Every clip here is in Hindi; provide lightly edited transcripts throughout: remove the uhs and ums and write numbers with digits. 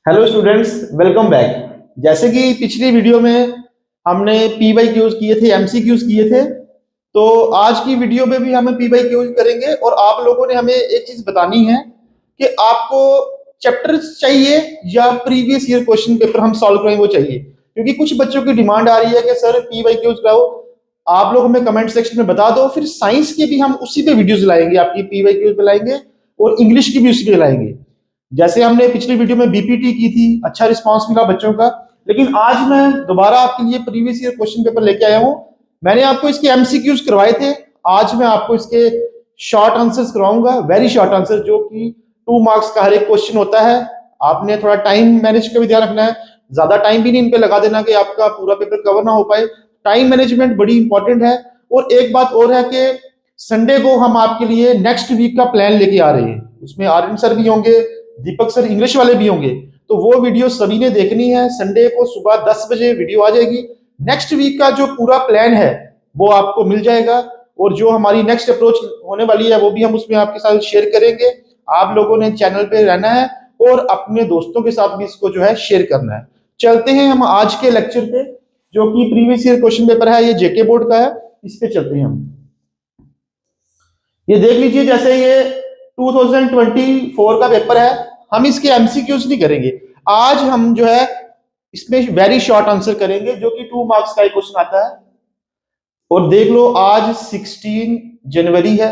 Hello students, welcome back. जैसे कि पिछली वीडियो में हमने पी वाई क्यूज किए थे, एमसीक्यूज किए थे, तो आज की वीडियो में भी हम पी वाई क्यूज करेंगे। और आप लोगों ने हमें एक चीज बतानी है कि आपको चैप्टर चाहिए या प्रीवियस ईयर क्वेश्चन पेपर हम सॉल्व करेंगे वो चाहिए, क्योंकि कुछ बच्चों की डिमांड आ रही है कि सर पी वाई क्यूज कराओ। आप लोग हमें कमेंट सेक्शन में बता दो, फिर साइंस की भी हम उसी पे वीडियोज लाएंगे, आपकी पी वाई क्यूज पे लाएंगे और इंग्लिश की भी उसी पे लाएंगे। जैसे हमने पिछली वीडियो में बीपीटी की थी, अच्छा रिस्पांस मिला बच्चों का। लेकिन आज मैं दोबारा आपके लिए प्रीवियस ईयर क्वेश्चन पेपर लेके आया हूं। मैंने आपको इसके एमसीक्यूज करवाए थे, आज मैं आपको इसके शॉर्ट आंसर्स करवाऊंगा, वेरी शॉर्ट आंसर, जो कि 2 मार्क्स का हर एक क्वेश्चन होता है। आपने थोड़ा टाइम मैनेज का भी ध्यान रखना है, ज्यादा टाइम भी नहीं इन पे लगा देना कि आपका पूरा पेपर कवर ना हो पाए। टाइम मैनेजमेंट बड़ी इंपॉर्टेंट है। और एक बात और है कि संडे को हम आपके लिए नेक्स्ट वीक का प्लान लेके आ रहे हैं, उसमें आर्यन सर भी होंगे, दीपक सर इंग्लिश वाले भी होंगे। तो वो वीडियो सभी ने देखनी है। संडे को सुबह 10 बजे वीडियो आ जाएगी। नेक्स्ट वीक का जो पूरा प्लान है वो आपको मिल जाएगा, और जो हमारी नेक्स्ट अप्रोच होने वाली है वो भी हम उसमें आपके साथ शेयर करेंगे। आप लोगों ने चैनल पे रहना है और अपने दोस्तों के साथ भी इसको जो है शेयर करना है। चलते हैं हम आज के लेक्चर पे, जो कि प्रीवियस ईयर क्वेश्चन पेपर है, ये जेके बोर्ड का है। इस पे चलते हैं हम। ये देख लीजिए, जैसे ये 2024 का पेपर है। हम इसके एमसीक्यूज नहीं करेंगे आज, हम जो है इसमें वेरी शॉर्ट आंसर करेंगे, जो कि 2 मार्क्स का एक क्वेश्चन आता है। और देख लो, आज 16 जनवरी है,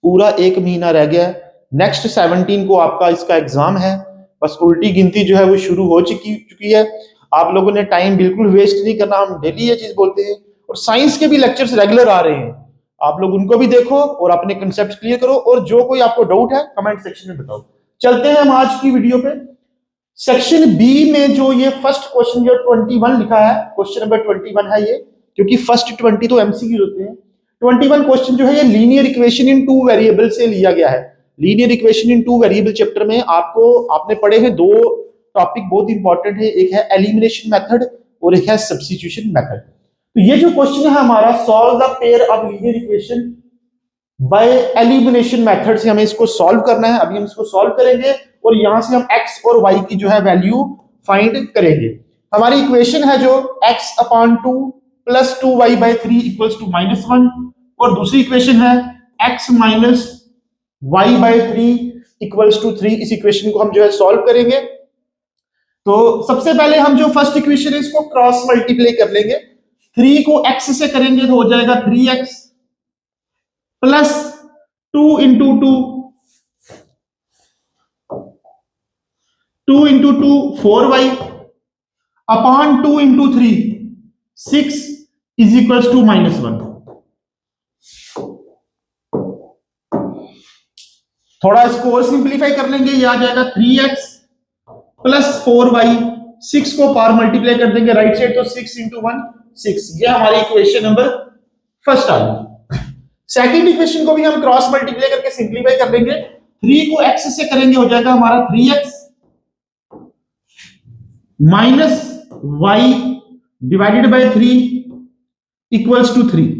पूरा एक महीना रह गया है। नेक्स्ट 17 को आपका इसका एग्जाम है। बस उल्टी गिनती जो है वो शुरू हो चुकी है। आप लोगों ने टाइम बिल्कुल वेस्ट नहीं करना, हम डेली ये चीज बोलते हैं। और साइंस के भी लेक्चर्स रेगुलर आ रहे हैं, आप लोग उनको भी देखो और अपने कंसेप्ट क्लियर करो। और जो कोई आपको डाउट है कमेंट सेक्शन में बताओ। चलते हैं हम आज की वीडियो पे। सेक्शन बी में जो ये फर्स्ट क्वेश्चन जो 21 लिखा है, क्वेश्चन नंबर 21 है ये, क्योंकि फर्स्ट 20 तो एमसीक्यू होते हैं। 21 क्वेश्चन जो है ये लीनियर इक्वेशन इन 2 वेरिएबल से लिया गया है। Linear equation in 2 variable chapter में आपने पढ़े हैं 2 टॉपिक बहुत इंपॉर्टेंट है, एक है एलिमिनेशन मेथड और एक है सब्स्टिट्यूशन मेथड। तो ये जो क्वेश्चन है हमारा, solve the pair of linear equation by elimination method से हमें इसको सॉल्व करना है। अभी हम इसको सॉल्व करेंगे और यहां से हम x और y की जो है वैल्यू फाइंड करेंगे। हमारी इक्वेशन है जो x/2 plus 2y/3 equals to -1, और दूसरी इक्वेशन है x minus y/3 equals to 3। इस इक्वेशन को हम जो है सॉल्व करेंगे। तो सबसे पहले हम जो फर्स्ट इक्वेशन है इसको क्रॉस मल्टीप्लाई कर लेंगे। 3 को x से करेंगे तो हो जाएगा 3x plus 2 into 2 4y upon 2 into 3 6 is equal to -1। थोड़ा इसको और सिंप्लीफाई कर लेंगे, ये आ जाएगा 3x प्लस 4y। 6 को पार मल्टीप्लाई कर देंगे राइट साइड, तो 6 इंटू 1 6। ये हमारी इक्वेशन नंबर फर्स्ट आ गई। सेकंड इक्वेशन को भी हम क्रॉस मल्टीप्लाई करके सिंप्लीफाई कर लेंगे। 3 को x से करेंगे हो जाएगा हमारा 3x minus y divided by 3 equals to 3।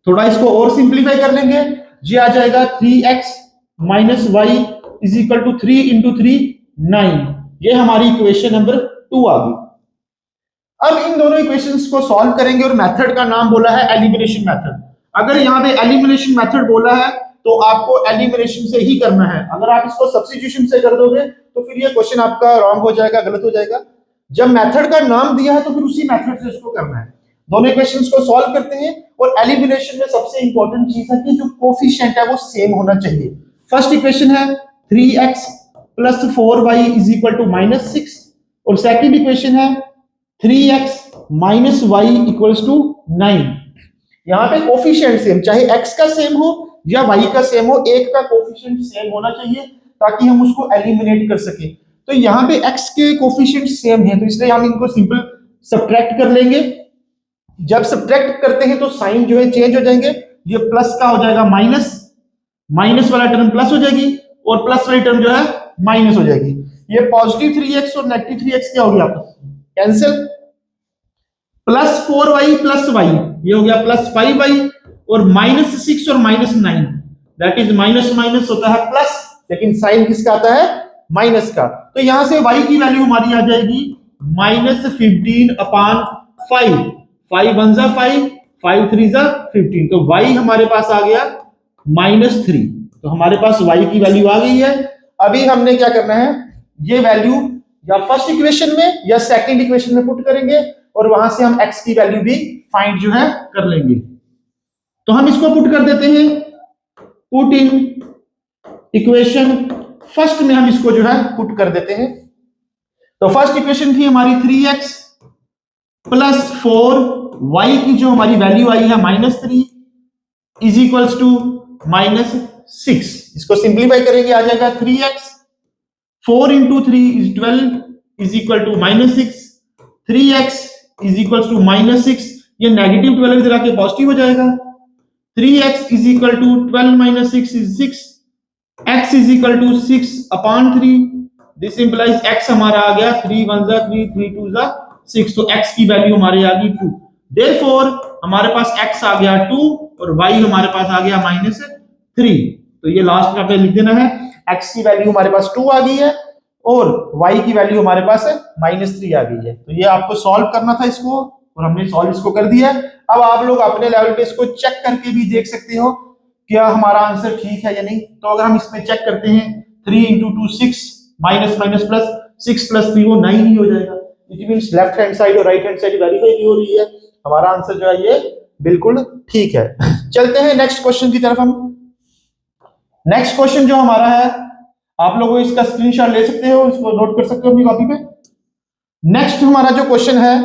थोड़ा इसको और सिंप्लीफाई कर लेंगे, ये आ जाएगा 3x minus y is equal to 3 into 3 9। ये हमारी इक्वेशन नंबर 2 आ गई। अब इन दोनों इक्वेशंस को सॉल्व करेंगे और मेथड का नाम बोला है एलिमिनेशन मेथड। अगर यहाँ पे एलिमिनेशन मेथड बोला है तो आपको एलिमिनेशन से ही करना है। अगर आप इसको सब्स्टिट्यूशन से कर दोगे तो फिर ये क्वेश्चन आपका रॉन्ग हो जाएगा, गलत हो जाएगा। जब मेथड का नाम दिया है तो फिर उसी मेथड से इसको करना है। दोनों इक्वेशंस को सॉल्व करते हैं। और एलिमिनेशन में सबसे इंपॉर्टेंट चीज है कि जो कोफिशिएंट है वो सेम होना चाहिए। फर्स्ट इक्वेशन है 3x plus 4y is equal to -6, और सेकेंड इक्वेशन है 3x minus y equals to 9। यहां पे कोफिशिएंट सेम, चाहे x का सेम हो या y का सेम हो, एक का कोफिशिएंट सेम होना चाहिए ताकि हम उसको एलिमिनेट कर सके। तो यहाँ पे x के कोफिशिएंट सेम है, तो इसलिए हम इनको सिंपल सब्ट्रैक्ट कर लेंगे। जब सब्ट्रैक्ट करते हैं तो साइन जो है चेंज हो जाएंगे। ये प्लस का हो जाएगा माइनस, माइनस वाला टर्म प्लस हो जाएगी और प्लस वाली टर्म जो है माइनस हो जाएगी। ये पॉजिटिव 3x और नेगेटिव 3x क्या हो गया आपस में cancel. Plus 4y plus y ये हो गया प्लस 5y, और -6 और -9 दैट इज माइनस माइनस होता है प्लस, लेकिन साइन किसका आता है माइनस का, तो यहां से y की वैल्यू हमारी आ जाएगी -15/5। 5 1 जा 5, 5 3 जा 15, तो y हमारे पास आ गया -3। तो हमारे पास y की वैल्यू आ गई है। अभी हमने क्या करना है, ये वैल्यू या फर्स्ट इक्वेशन में या सेकंड इक्वेशन में पुट करेंगे और वहां से हम x की वैल्यू भी फाइंड जो है कर लेंगे। तो हम इसको पुट कर देते हैं, पुट इन इक्वेशन फर्स्ट में हम इसको जो है पुट कर देते हैं। तो फर्स्ट इक्वेशन थी हमारी 3x प्लस 4y की जो हमारी वैल्यू आई है -3 इज इक्वल्स टू -6। इसको सिंप्लीफाई करेंगे, आ जाएगा 3x 4 into 3 is 12 is equal to -6। 3x is equal to -6, ये नेगेटिव 12 इधर आके पॉजिटिव हो जाएगा। 3x is equal to 12 - 6 is 6। x is equal to 6/3। This implies x हमारा आ गया 3 1 जा 3, 3 2 जा 6, तो x की वैल्यू हमारे आ गई 2। देयरफॉर हमारे पास x आ गया 2 और y हमारे पास आ गया -3। तो ये लास्ट में पे लिख देना है, x की वैल्यू हमारे पास 2 आ गई है और y की वैल्यू हमारे पास -3 आ गई है। तो ये आपको सॉल्व करना था इसको और हमने सॉल्व इसको कर दिया। अब आप लोग अपने लेवल पे इसको चेक करके भी देख सकते हो क्या हमारा आंसर ठीक है या नहीं। तो अगर हम इसमें चेक करते हैं 3 × 2 6 माइनस माइनस प्लस 6 + 3 वो 9 ही हो जाएगा। It means left hand side और राइट हैंड साइड वेरीफाई नहीं हो रही है, हमारा आंसर जो है ये बिल्कुल ठीक है। चलते हैं नेक्स्ट क्वेश्चन की तरफ। हम नेक्स्ट क्वेश्चन जो हमारा है, आप लोगों इसका स्क्रीनशॉट ले सकते हो, इसको नोट कर सकते हो अपनी कॉपी पे। नेक्स्ट हमारा जो क्वेश्चन है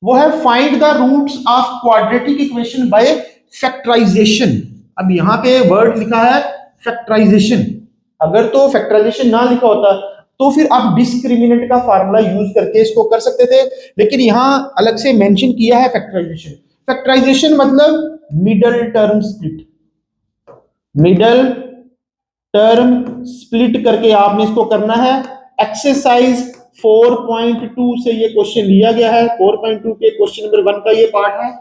वो है find the roots of quadratic equation by factorisation. अब यहां पे वर्ड लिखा है फैक्टराइजेशन, अगर तो फैक्टराइजेशन ना लिखा होता तो फिर आप डिस्क्रिमिनेंट का फार्मूला यूज करके इसको कर सकते थे, लेकिन यहां अलग से मेंशन किया है फैक्टराइजेशन। फैक्टराइजेशन मतलब middle term split, middle term split करके आपने इसको करना है। एक्सरसाइज 4.2 से ये क्वेश्चन लिया गया है, 4.2 के क्वेश्चन नंबर 1 का ये पार्ट है।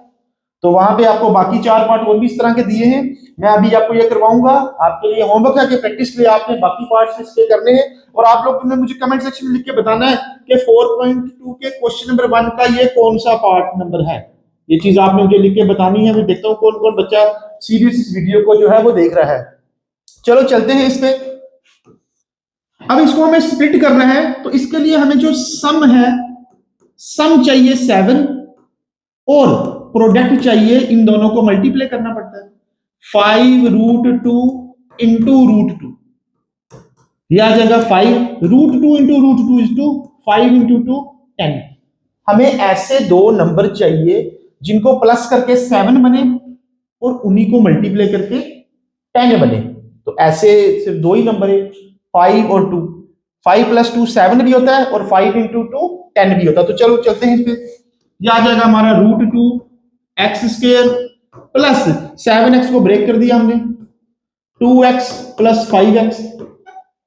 तो वहां पे आपको बाकी 4 पार्ट और भी इस तरह के दिए हैं, मैं अभी आपको ये करवाऊंगा। आपके लिए होमवर्क है कि प्रैक्टिस के लिए आपने बाकी पार्ट्स इसके करने हैं और आप लोग ने मुझे कमेंट सेक्शन में लिख के बताना है कि 4.2 के क्वेश्चन नंबर 1 का ये कौन सा पार्ट नंबर है। ये चीज आपने मुझे लिख के बतानी है। मैं देखता हूँ कौन कौन बच्चा सीरियस इस वीडियो को जो है वो देख रहा है। चलो चलते हैं इस पे। अब इसको हमें स्प्लिट करना है, तो इसके लिए हमें जो सम है, सम चाहिए 7 और प्रोडक्ट चाहिए, इन दोनों को मल्टीप्लाई करना पड़ता है। 5√2 इंटू √2, यह आ जाएगा 5√2 इंटू √2 इज टू 5 इंटू 2 10। हमें ऐसे दो नंबर चाहिए जिनको प्लस करके 7 बने और उन्हीं को मल्टीप्लाई करके 10 बने। तो ऐसे सिर्फ दो ही नंबर है, 5 और 2। 5 + 2 7 भी होता है और 5 इंटू 2 10 भी होता है। तो चलो चलते हैं इस पे। यह आ जाएगा हमारा √2x² प्लस 7x को ब्रेक कर दिया हमने, 2x + 5x।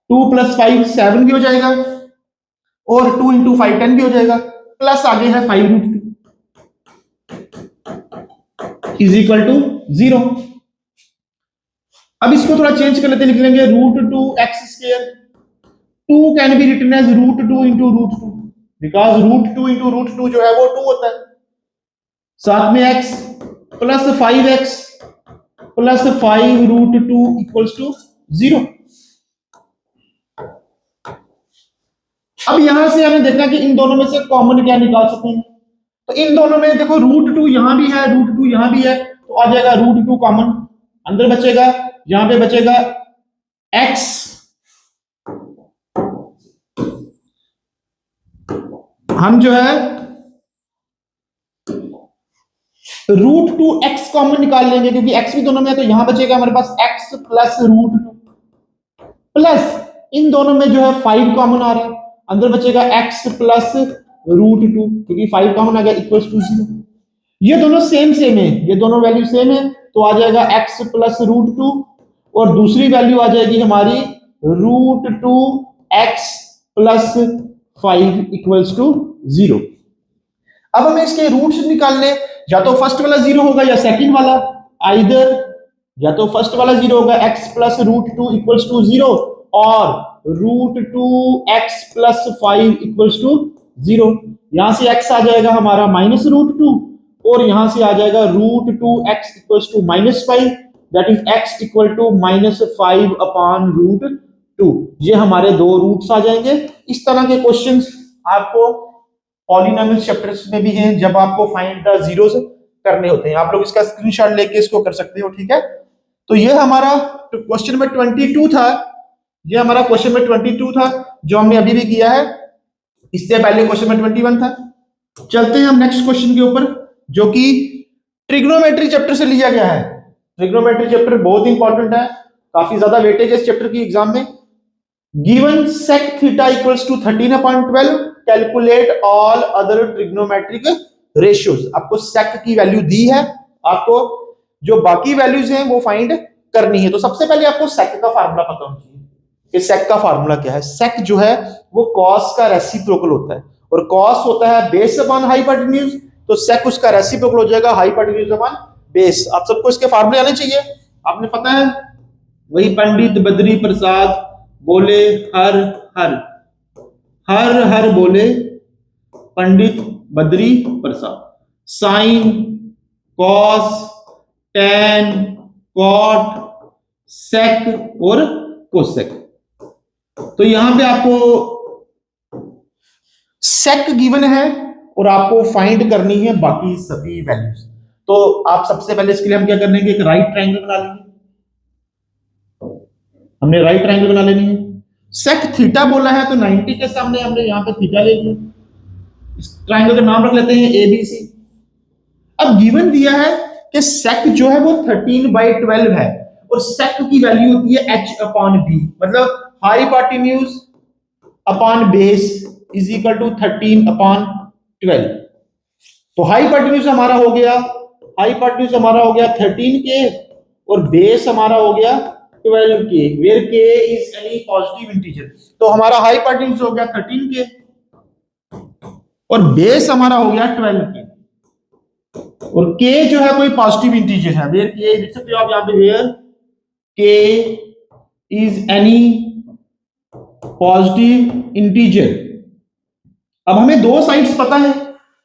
2 + 5 7 भी हो जाएगा और 2 इंटू 5 10 भी हो जाएगा, प्लस आगे है 5√2 इज इक्वल टू 0। अब इसको थोड़ा चेंज कर लेते, लिख लेंगे √2x²। 2 can be written as √2 into √2 because √2 into √2 जो है वो 2 होता है। साथ में x plus 5x plus 5√2 equals to 0। अब यहां से हमें देखना कि इन दोनों में से कॉमन क्या निकाल सकते हैं। तो इन दोनों में देखो √2 यहां भी है, √2 यहां भी है, तो आ जाएगा √2 कॉमन, अंदर बचेगा, यहां पे बचेगा x हम जो है √2x कॉमन निकाल लेंगे क्योंकि x भी दोनों में है। तो यहां बचेगा हमारे पास x प्लस √2 प्लस इन दोनों में जो है 5 कॉमन आ रहा है, अंदर बचेगा x प्लस √2 क्योंकि 5 कॉमन आ गया इक्वल्स टू 0। ये दोनों सेम है, ये दोनों वैल्यू सेम है, तो आ जाएगा x प्लस √2 और दूसरी वैल्यू आ जाएगी हमारी √2x प्लस 5 इक्वल्स टू 0। अब हमें इसके रूट्स निकालने, या तो फर्स्ट वाला 0 होगा या सेकंड वाला, आइदर या तो फर्स्ट वाला 0 होगा x प्लस √2 इक्वल्स टू 0 और √2x+5 इक्वल्स टू 0। यहां से x आ जाएगा हमारा -√2 और यहां से आ जाएगा √2x equals to -5, that is x equal to -5/√2। ये हमारे दो रूट्स आ जाएंगे। इस तरह के क्वेश्चंस आपको पॉलिनोमियल चैप्टर्स में भी हैं जब आपको फाइंड द जीरोस करने होते हैं। आप लोग इसका स्क्रीनशॉट लेके इसको कर सकते हो, ठीक है। तो ये हमारा क्वेश्चन नंबर 22 था। ये हमारा क्वेश्चन नंबर 22 था जो हमने अभी भी किया है। इससे पहले क्वेश्चन नंबर 21 था। चलते हैं हम नेक्स्ट क्वेश्चन के ऊपर जो कि ट्रिग्नोमेट्री चैप्टर से लिया गया है। ट्रिग्नोमेट्री चैप्टर बहुत इंपॉर्टेंट है, काफी ज्यादा वेटेज है इस चैप्टर की एग्जाम में। Given sec theta equals to 13/12 calculate all other trigonometric ratios. आपको sec की वैल्यू दी है, आपको जो बाकी वैल्यूज हैं वो फाइंड करनी है। तो सबसे पहले आपको sec का फार्मूला पता होना चाहिए कि sec का फार्मूला क्या है। sec जो है वो cos का रेसिप्रोकल होता है और cos होता है बेस अपॉन हाइपोटेन्यूज, तो sec उसका रेसिप्रोकल हो जाएगा हाइपोटेन्यूज अपॉन बेस। आप सबको इसके फार्मूले आने चाहिए, आपने पता है। वही पंडित बद्री प्रसाद बोले हर हर, हर हर बोले Pandit Badri Prasad. Sign, cos, tan, cot, सेक और कोसेक। तो यहां पे आपको सेक गिवन है और आपको फाइंड करनी है बाकी सभी वैल्यूज। तो आप सबसे पहले इसके लिए हम क्या करने के, एक राइट ट्रायंगल बना लेंगे। हमने राइट ट्रायंगल बना लेनी है। सेक थीटा बोला है तो 90 के सामने हमने यहां पे थीटा ले लिया। इस ट्रायंगल का नाम रख लेते हैं ABC। अब गिवन दिया है कि सेक जो है वो 13/12 है और सेक की वैल्यू होती है h/b, मतलब hypotenuse upon base is equal to 13/12। तो हाइपोटेन्यूज हमारा हो गया, हाइपोटेन्यूज हमारा हो गया 13k और बेस हमारा हो गया 12k, where k is any positive integer. तो हमारा हाइपोटेन्यूज हो गया 13k और बेस हमारा हो गया 12k और k जो है कोई पॉजिटिव इंटीजर है, वेयर k लिख सकते हो आप यहां पे, where k is any positive integer. अब हमें दो साइड्स पता है,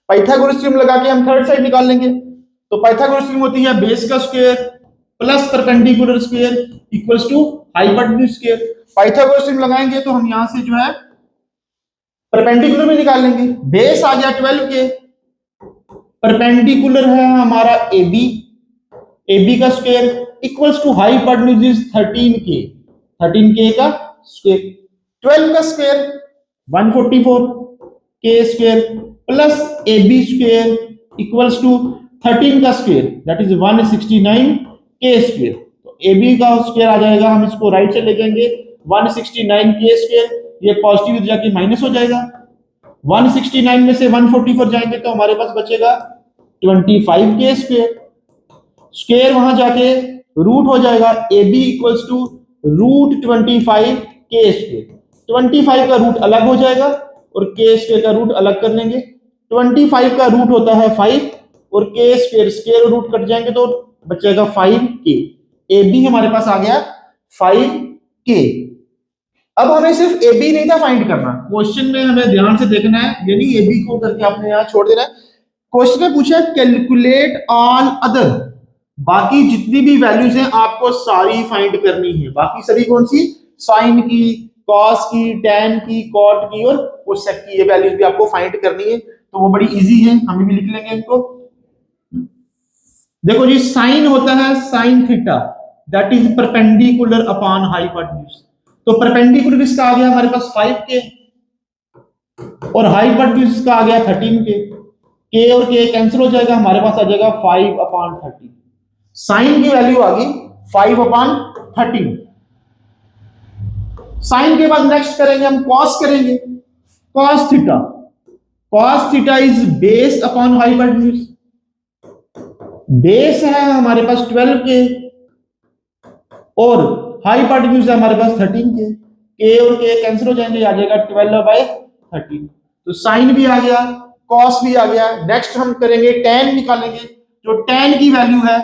पाइथागोरस थ्योरम लगा के हम थर्ड साइड निकाल लेंगे। तो पाइथागोरस थ्योरम होती है बेस का square plus perpendicular square equals to hypotenuse square. Pythagoras theorem लगाएंगे तो हम यहां से जो है परपेंडिकुलर में निकाल लेंगे। बेस आ गया 12k, परपेंडिकुलर है हमारा AB, AB का square equals to hypotenuse is 13k, 13k का स्क्वायर, 12 का square 144k square plus AB square equals to 13 का square that is 169k square. तो AB का स्क्वायर आ जाएगा, हम इसको राइट से ले जाएंगे 169k स्क्वायर, ये पॉजिटिव जाके माइनस हो जाएगा। 169 में से 144 जाएंगे तो हमारे पास बचेगा 25k स्क्वायर। स्क्वायर वहां जाके रूट हो जाएगा, AB equals to √25k square. 25 का रूट अलग हो जाएगा और k स्क्वायर का रूट अलग कर लेंगे। 25 का रूट होता है 5 और k square, square root cut जाएंगे तो बचेगा 5k। AB हमारे पास आ गया 5k। अब हमें सिर्फ AB नहीं था फाइंड करना, क्वेश्चन में हमें ध्यान से देखना है, यानी AB को करके आपने यहां छोड़ देना है। क्वेश्चन में पूछा कैलकुलेट ऑल अदर, बाकी जितनी भी वैल्यूज हैं आपको सारी फाइंड करनी है। बाकी सभी कौन सी, साइन की, कॉस की, टैन की, कॉट की और कोसेक की, ये वैल्यूज भी आपको फाइंड करनी है। तो वो बड़ी इजी है, हम भी लिख लेंगे इनको। देखो जी, साइन होता है sine theta that is perpendicular upon hypotenuse. तो परपेंडिकुलर इसका आ गया हमारे पास 5k और हाइपोटेन्यूज का आ गया 13k। k और k कैंसिल हो जाएगा, हमारे पास आ जाएगा 5/13। साइन की वैल्यू आ गई 5/13। साइन के बाद नेक्स्ट करेंगे हम कॉस करेंगे। Cos theta, cos theta is base upon hypotenuse. Base है हमारे पास 12k और हाइपोटेन्यूज है हमारे पास 13k। k और k कैंसिल हो जाएंगे, आ जाएगा 12/13। तो साइन भी आ गया, कॉस भी आ गया। नेक्स्ट हम करेंगे टैन निकालेंगे। जो टैन की वैल्यू है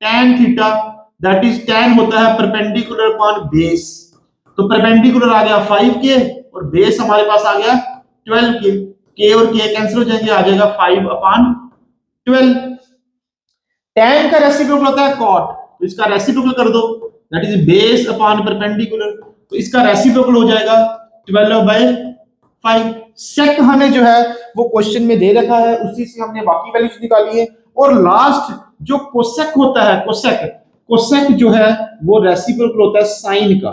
tan theta that is, tan होता है परपेंडिकुलर अपॉन बेस। तो परपेंडिकुलर आ गया 5k और बेस हमारे पास आ गया 12k। k और k कैंसिल हो जाएंगे, आ जाएगा 5/12। tan का रेसिप्रोकल होता है cot, तो इसका रेसिप्रोकल कर दो, that is base upon perpendicular, तो इसका रेसिप्रोकल हो जाएगा 12/5। सेक हमें जो है वो क्वेश्चन में दे रखा है, उसी से हमने बाकी वैल्यूज निकाली है। और लास्ट जो कोसेक होता है, कोसेक जो है वो रेसिप्रोकल होता है साइन का,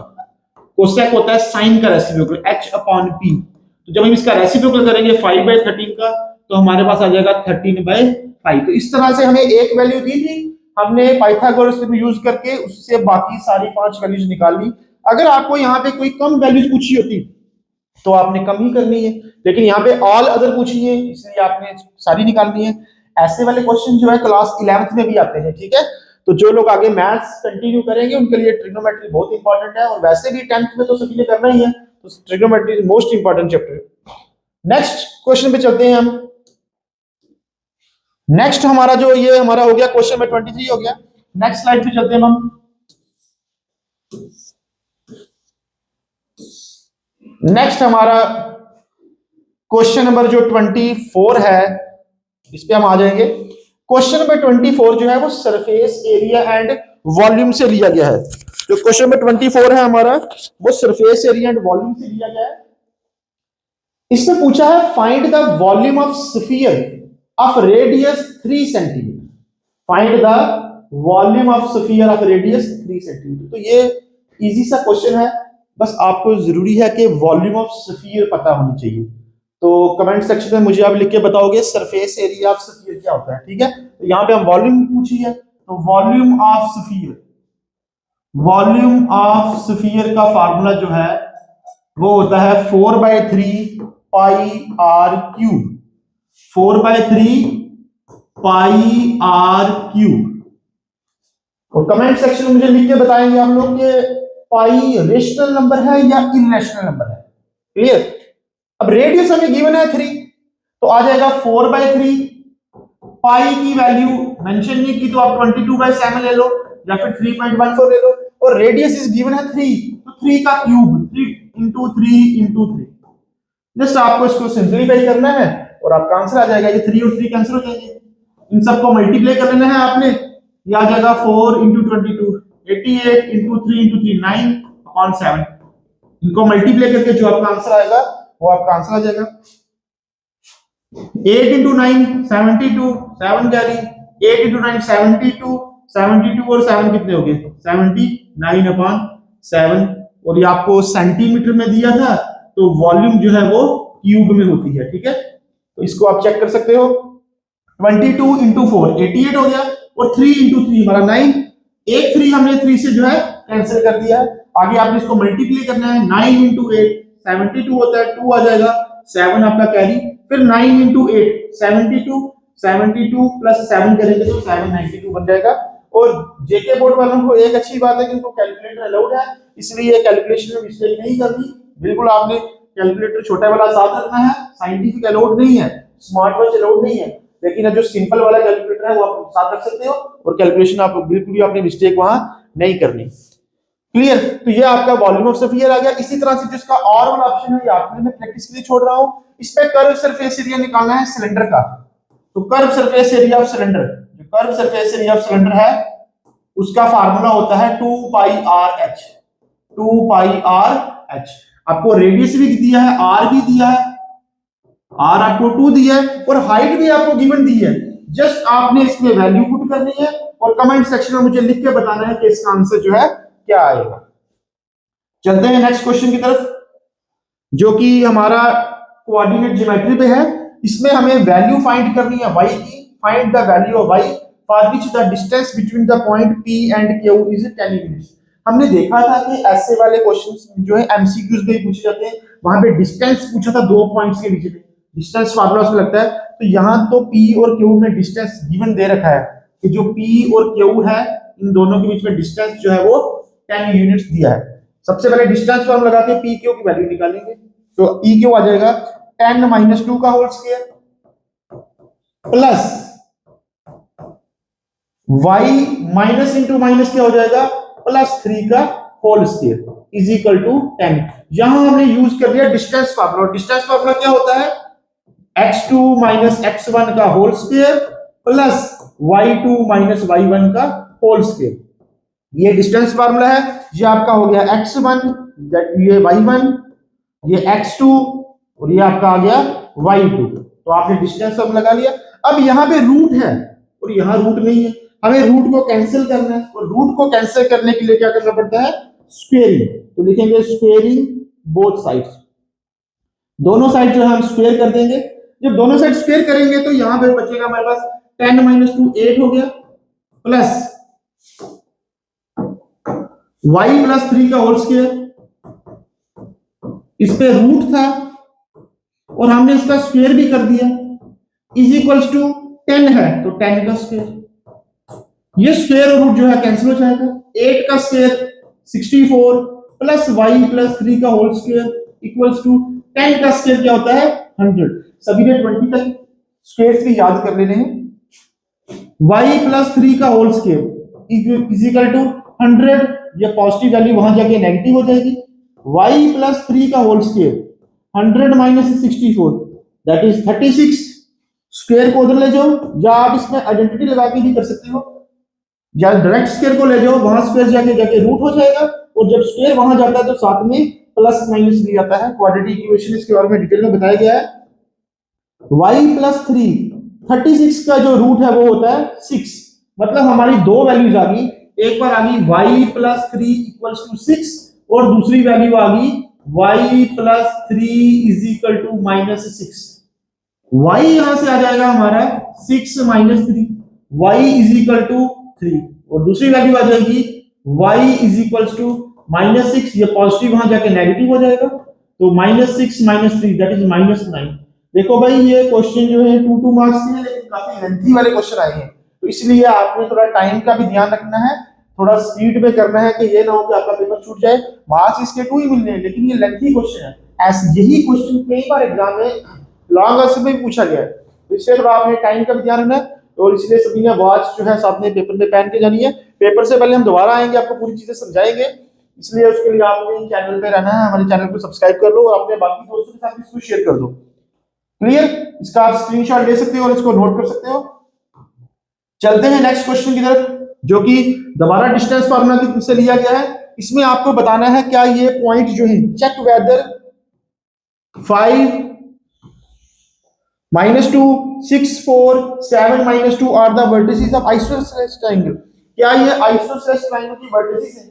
कोसेक होता है साइन का रेसिप्रोकल h/p। तो जब हम इसका रेसिप्रोकल करेंगे 5/13 का, तो हमारे पास आ जाएगा 13/5। तो इस तरह से हमें एक वैल्यू दी थी, हमने पाइथागोरस थ्योरम यूज करके उससे बाकी सारी 5 वैल्यूज निकाल ली। अगर आपको यहाँ पे कोई कम वैल्यूज पूछी होती तो आपने कम ही करनी है, लेकिन यहाँ पे ऑल अदर पूछी है इसलिए आपने सारी निकालनी है। ऐसे वाले क्वेश्चन जो है क्लास 11th में भी आते हैं, ठीक है। तो जो लोग आगे मैथ्स कंटिन्यू करेंगे उनके लिए ट्रिग्नोमेट्री बहुत इंपॉर्टेंट है, और वैसे भी 10th में तो सभी ने करना ही है, तो trigonometry is most important chapter. Next question पे चलते हैं हम। नेक्स्ट हमारा जो ये हमारा हो गया क्वेश्चन में 23 हो गया। नेक्स्ट स्लाइड पे चलते हैं हम। नेक्स्ट हमारा क्वेश्चन नंबर जो 24 है, इस पे हम आ जाएंगे। क्वेश्चन नंबर 24 जो है वो सरफेस एरिया एंड वॉल्यूम से लिया गया है। जो क्वेश्चन नंबर 24 है हमारा वो सरफेस एरिया एंड वॉल्यूम से लिया गया है। इसमें पूछा है find the volume of sphere of radius 3 centimetre. Find the volume of sphere of radius 3 centimetre. तो ये इजी सा क्वेश्चन है, बस आपको जरूरी है कि वॉल्यूम ऑफ स्फीयर पता होनी चाहिए। तो कमेंट सेक्शन में मुझे आप लिख के बताओगे सरफेस एरिया ऑफ स्फीयर क्या होता है, ठीक है। तो यहाँ पे हम वॉल्यूम पूछी है, तो volume of sphere, volume of sphere का फार्मूला जो है वो होता है 4/3 pi r cube, 4/3 pi r cube. और कमेंट सेक्शन में मुझे लिख के बताएंगे आप लोग कि पाई रेशनल नंबर है या इरेशनल नंबर है। क्लियर। अब रेडियस हमें गिवन है 3, तो आ जाएगा 4/3। पाई की वैल्यू मेंशन नहीं की तो आप 22/7 ले लो या फिर 3.14 ले लो, और रेडियस इज गिवन है 3, तो 3 का क्यूब 3 × 3 × 3। जस्ट आपको इसको सिंपलीफाई करना है और आपका आंसर आ जाएगा। ये 3 और 3 कैंसिल हो जाएंगे, इन सबको मल्टीप्लाई कर लेना है आपने, ये आ जाएगा 4 × 22 88 × 3 × 3 9/7। इनको मल्टीप्लाई करके जो आपका आंसर आएगा वो आपका आंसर आ जाएगा। 8 × 9 72, 7 कैरी, 8 × 9 72, 72 और 7 कितने हो गए 79/7। और ये आपको सेंटीमीटर में दिया था, तो वॉल्यूम जो है वो क्यूब में होती है, ठीक है। तो इसको आप चेक कर सकते हो। 22 × 4 88 हो गया, और 3 × 3 हमारा 9। एक 3 हमने 3 से जो है कैंसिल कर दिया। आगे आपने इसको मल्टीप्लाई करना है, 9 × 8 72 होता है, 2 आ जाएगा, 7 आपका कैरी, फिर 9 × 8 72, 72 + 7 करेंगे तो 792 बन जाएगा। और जेके बोर्ड वालों को एक अच्छी बात है कि उनको कैलकुलेटर अलाउड है, इसलिए कैलकुलेशन में मिस्टेक नहीं करनी। बिल्कुल आपने कैलकुलेटर छोटा वाला साथ रखना है, साइंटिफिक अलाउड नहीं है, स्मार्ट वॉच अलाउड नहीं है, लेकिन जो सिंपल वाला कैलकुलेटर है वो आप साथ रख सकते हो, और कैलकुलेशन आप बिल्कुल भी आपने मिस्टेक वहां नहीं करनी। क्लियर। तो ये आपका वॉल्यूम ऑफ स्फीयर आ गया। इसी तरह से जिसका और वाला ऑप्शन है ये आपके लिए मैं प्रैक्टिस के लिए छोड़ रहा हूं। इस पे कर्व सरफेस एरिया निकालना है सिलेंडर का। तो curve surface area of cylinder, जो curve surface area of cylinder है उसका फार्मूला होता है 2πr/h। 2πr/h। आपको रेडियस भी दिया है, आर भी दिया है, आर आपको 2 दिया है, और हाइट भी आपको गिवन दी है। जस्ट आपने इसमें वैल्यू पुट करनी है और कमेंट सेक्शन में मुझे लिख के बताना है कि इसका आंसर जो है क्या आएगा। चलते हैं नेक्स्ट क्वेश्चन की तरफ, जो कि हमारा कोऑर्डिनेट ज्योमेट्री पे है। इसमें हमें वैल्यू फाइंड करनी है y की। Find the value of y for which the distance between the point P and Q is 10 units. हमने देखा था कि ऐसे वाले क्वेश्चंस जो है एमसीक्यूज में पूछे जाते हैं, वहां पे डिस्टेंस पूछा था 2 पॉइंट्स के बीच में, डिस्टेंस फार्मूला उसमें लगता है। तो यहां तो P और Q में डिस्टेंस गिवन दे रखा है कि जो P और Q है इन दोनों के बीच में डिस्टेंस जो है वो 10 यूनिट्स दिया है। सबसे पहले डिस्टेंस फॉर्म लगा के पी क्यू की वैल्यू निकालेंगे, तो ई क्यू आ जाएगा 10 - 2 का whole square plus y minus into minus क्या हो जाएगा +3 का whole square is equal to 10। यहां हमने यूज कर लिया डिस्टेंस फार्मूला, और डिस्टेंस फार्मूला क्या होता है, x2 माइनस x1 का whole square plus y2 minus y1 का होल स्क्वायर। ये डिस्टेंस फार्मूला है। ये आपका हो गया x1, ये y1, ये x2 और ये आपका आ गया y2। तो आपने डिस्टेंस फार्मूला लगा लिया। अब यहां पे रूट है और यहां रूट नहीं है, हमें रूट को कैंसिल करना है, और रूट को कैंसिल करने के लिए क्या करना पड़ता है, स्क्वेयरिंग। तो लिखेंगे स्क्वेयरिंग बोथ साइड्स, दोनों साइड जो है हम स्क्वेयर कर देंगे। जब दोनों साइड स्क्वेयर करेंगे तो यहां पे बचेगा हमारे पास 10 माइनस 2 8 हो गया, प्लस y प्लस 3 का होल स्क्वायर, इस पे रूट था और हमने इसका स्क्वायर भी कर दिया, इज इक्वल्स टू 10 है तो 10 का स्क्वायर। ये स्क्वायर और रूट जो है कैंसिल हो जाएगा, 8 का स्क्वायर 64 प्लस y प्लस 3 का होल स्क्वायर इक्वल्स टू 10 का स्क्वायर क्या होता है 100। सभी ने 20 तक स्क्वायर्स भी याद कर लेने हैं। y प्लस 3 का whole square is equal to 100, ये पॉजिटिव वैल्यू वहां जाके नेगेटिव हो जाएगी। y प्लस 3 का whole square 100 minus 64 that is 36। Square को उधर ले जाओ, या आप इसमें आइडेंटिटी लगा के भी कर सकते हो, या डायरेक्ट स्क्वायर को ले जाओ, वहां स्क्वायर जाके जाके रूट हो जाएगा, और जब स्क्वायर वहां जाता है तो साथ में प्लस माइनस भी आता है। क्वाड्रेटिक इक्वेशन इसके बारे में डिटेल में बताया गया है। y प्लस 3 36 का जो रूट है वो होता है 6, मतलब हमारी दो वैल्यूज आ गई, एक बार आ गई y प्लस 3 इक्वल्स टू 6 और दूसरी वैल्यू आ गई y plus 3 is equal to minus 6। y यहां से आ जाएगा हमारा 6 minus 3, y is equal to 3, और दूसरी वैल्यू आ जाएगी y is equal to minus 6, ये पॉजिटिव वहां जाके नेगेटिव हो जाएगा, तो minus 6 minus 3 that is minus 9। देखो भाई ये क्वेश्चन जो है 2 मार्क्स के हैं, लेकिन काफी लेंथी वाले क्वेश्चन आए हैं, तो इसलिए आपने थोड़ा टाइम का भी ध्यान रखना है, थोड़ा स्पीड में करना है कि ये ना हो कि आपका पेपर छूट जाए। मार्क्स इसके 2 ही मिलने हैं, लेकिन ये लेंथी क्वेश्चन है। ऐसे यही क्वेश्चन कई बार एग्जाम में लॉन्ग आंसर में भी पूछा गया है, तो इसलिए थोड़ा आपने टाइम का भी ध्यान रखना है। और इसलिए सभी ने वॉच जो है साथ में पेपर में पहन के जानी है। पेपर से पहले हम दोबारा आएंगे, आपको पूरी चीजें समझाएंगे, इसलिए उसके लिए आपने चैनल पे रहना है, हमारे चैनल को सब्सक्राइब कर लो और अपने बाकी दोस्तों के साथ भी इसको शेयर कर दो। क्लियर? इसका आप स्क्रीनशॉट ले सकते हो और इसको नोट कर सकते हो। चलते हैं नेक्स्ट क्वेश्चन की तरफ, जो कि दोबारा डिस्टेंस फार्मूला से लिया गया है। इसमें आपको बताना है क्या ये पॉइंट जो है, check whether 5 minus 2 6 4 7 minus 2 are the vertices of isosceles triangle. क्या ये आइसोसेलेस ट्रायंगल की वर्टिसेस हैं?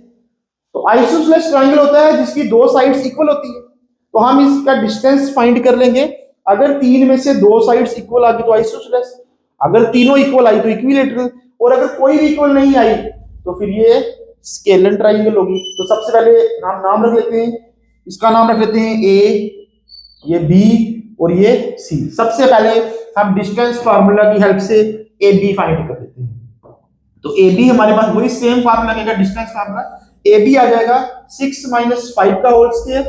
तो आइसोसेलेस ट्रायंगल होता है जिसकी दो साइड्स इक्वल होती है, तो हम इसका डिस्टेंस फाइंड कर लेंगे। अगर तीन में से दो साइड्स इक्वल आ गई तो आइसोसेलेस, अगर तीनों इक्वल आई तो इक्विलैटरल, और अगर कोई भी इक्वल नहीं आई तो फिर ये स्केलन ट्रायंगल होगी। तो सबसे पहले नाम रख लेते हैं, इसका नाम रख लेते हैं ए, ये बी और ये सी। सबसे पहले हम डिस्टेंस फार्मूला की हेल्प से ए बी फाइंड कर लेते हैं। तो ए बी हमारे पास वही सेम फार्मूला लगेगा, डिस्टेंस फार्मूला। ए बी आ जाएगा 6 माइनस 5 का whole square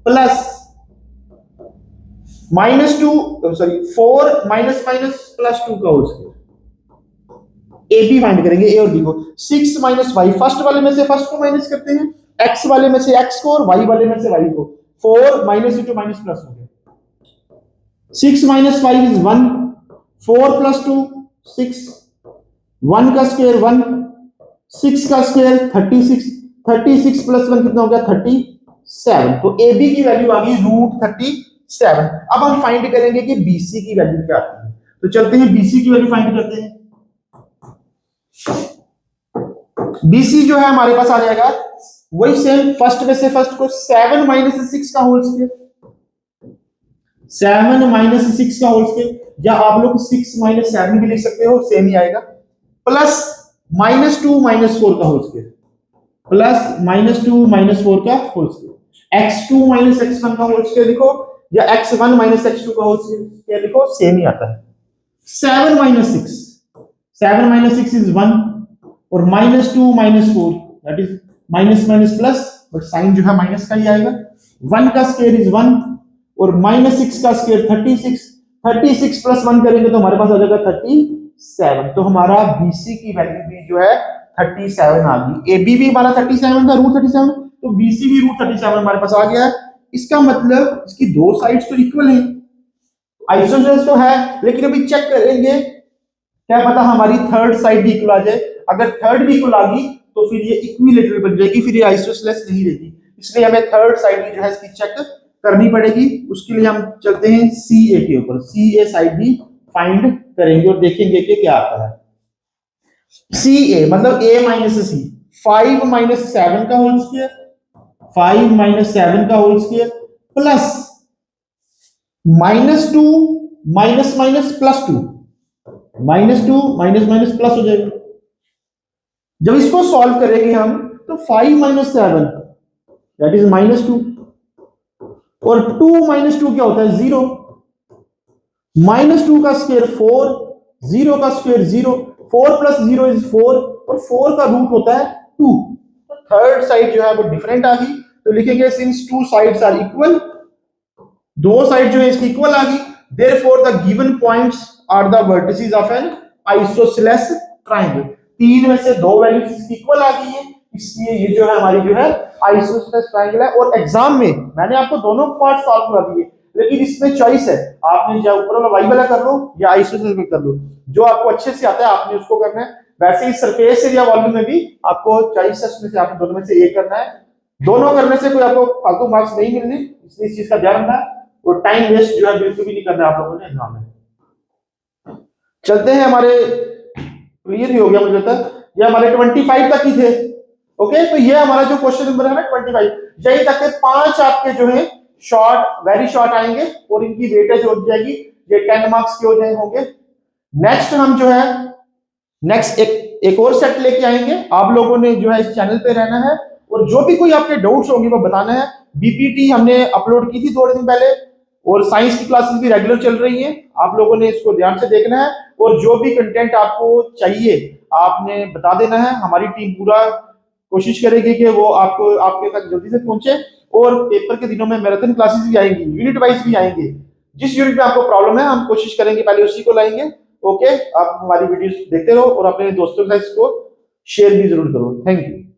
plus minus 2 sorry 4 minus minus plus 2 का whole square. A B find करेंगे, ए और बी को। 6 माइनस 5, फर्स्ट वाले में से फर्स्ट को माइनस करते हैं, एक्स वाले में से एक्स को और वाई वाले में से वाई को। 4 माइनस इंटू माइनस प्लस हो गया। 6 माइनस 5 इज 1, 4 प्लस 2 6, 1 का स्क्वायर 1, 6 का स्क्वायर 36, 36 प्लस 1 कितना हो गया 37। तो ए बी की वैल्यू आ गई √37। अब हम फाइंड करेंगे कि बीसी की वैल्यू क्या आती है, तो चलते हैं बीसी की वैल्यू फाइंड करते हैं। बीसी जो है हमारे पास आ जाएगा वही सेम, फर्स्ट में से फर्स्ट को 7 माइनस 6 का होल स्क्वायर, 7 माइनस 6 का होल स्क्वायर, या आप लोग 6 माइनस 7 भी लिख सकते हो, सेम ही आएगा, प्लस माइनस 2 माइनस 4 का whole square, plus minus 2 minus 4 का whole square, x2 minus x1 का होल स्क्वायर लिखो, या x1 माइनस x2 का होल स्क्वायर लिखो, सेम ही आता है। 7 माइनस 6, 7 माइनस 6 इज 1, और minus 2 minus 4 that is minus minus plus, but sign जो है माइनस का ही आएगा। 1 का स्क्वायर इज 1 और माइनस 6 का स्क्वायर 36, 36 प्लस 1 करेंगे तो हमारे पास आ जाएगा 37। तो हमारा बीसी की वैल्यू भी जो है 37 आ गई। AB भी हमारा 37 था, रूट 37, तो BC भी रूट 37 हमारे पास आ गया है। इसका मतलब इसकी दो साइड्स तो इक्वल है, आइसोसेलेस तो है, लेकिन अभी चेक करेंगे क्या पता हमारी थर्ड साइड भी इक्वल आ जाए। अगर थर्ड भी इक्वल आ गई तो फिर ये इक्विलेटरल बन जाएगी, फिर ये आइसोसेलेस नहीं रहेगी। इसलिए हमें थर्ड साइड भी जो है इसकी चेक करनी पड़ेगी। उसके लिए हम चलते हैं CA के ऊपर, CA साइड भी फाइंड करेंगे और देखेंगे कि क्या आता है। CA मतलब A माइनस C, 5 माइनस 7 का होल स्क्वायर, 5 माइनस 7 का whole square plus -2 minus minus plus 2, -2 minus minus plus हो जाएगा। जब इसको सॉल्व करेंगे हम तो 5 माइनस 7 दैट इज -2, और 2 माइनस 2 क्या होता है 0, -2 का स्क्वायर 4, 0 का स्क्वायर 0, 4 प्लस 0 इज 4, और 4 का रूट होता है 2। तो थर्ड साइड जो है वो डिफरेंट आ गई, तो लिखेंगे since two sides are equal, दो साइड जो है इसकी इक्वल आ गई, therefore the given points are the vertices of an isosceles triangle. तीन में से दो वैल्यूज इसकी इक्वल आ गई है, इसलिए ये जो है हमारी जो है आइसोसेलेस ट्रायंगल है। और एग्जाम में मैंने आपको दोनों पार्ट सॉल्व करा दिए, लेकिन इसमें चॉइस है, आपने या ऊपर वाला वाई वाला कर लो या आइसोसेलेस में कर लो, जो आपको अच्छे से आता है आपने उसको करना है। वैसे ही सरफेस एरिया वॉल्यूम में भी आपको चॉइस है, उसमें से आपने दोनों में से एक करना है। दोनों करने से कोई आपको फालतू मार्क्स नहीं मिलने, इसलिए इस चीज का ध्यान रखना है। और टाइम वेस्ट जो है बिल्कुल भी नहीं करना आप लोगों ने एग्जाम में। चलते हैं, हमारे क्लियर ही हो गया मुझे तक, ये हमारे 25 तक ही थे। ओके, तो ये हमारा जो क्वेश्चन नंबर है ना 25, यही तक के 5 आपके जो है शॉर्ट, वेरी शॉर्ट आएंगे और इनकी वेटेज हो जाएगी, ये 10 मार्क्स के हो जाए होंगे। नेक्स्ट हम जो है नेक्स्ट एक और सेट लेके आएंगे। आप लोगों ने जो है इस चैनल पे रहना है और जो भी कोई आपके डाउट्स होंगे वो बताना है। बीपीटी हमने अपलोड की थी थोड़े दिन पहले, और साइंस की क्लासेस भी रेगुलर चल रही हैं, आप लोगों ने इसको ध्यान से देखना है। और जो भी कंटेंट आपको चाहिए आपने बता देना है, हमारी टीम पूरा कोशिश करेगी कि वो आपको आपके तक जल्दी से पहुंचे। और पेपर के दिनों में मैराथन क्लासेस भी आएंगी, यूनिट वाइज भी आएंगे। जिस यूनिट में आपको प्रॉब्लम है हम कोशिश करेंगे पहले उसी को लाएंगे। ओके, आप हमारी वीडियोस देखते रहो और अपने दोस्तों के साथ इसको शेयर भी जरूर करो। Thank you.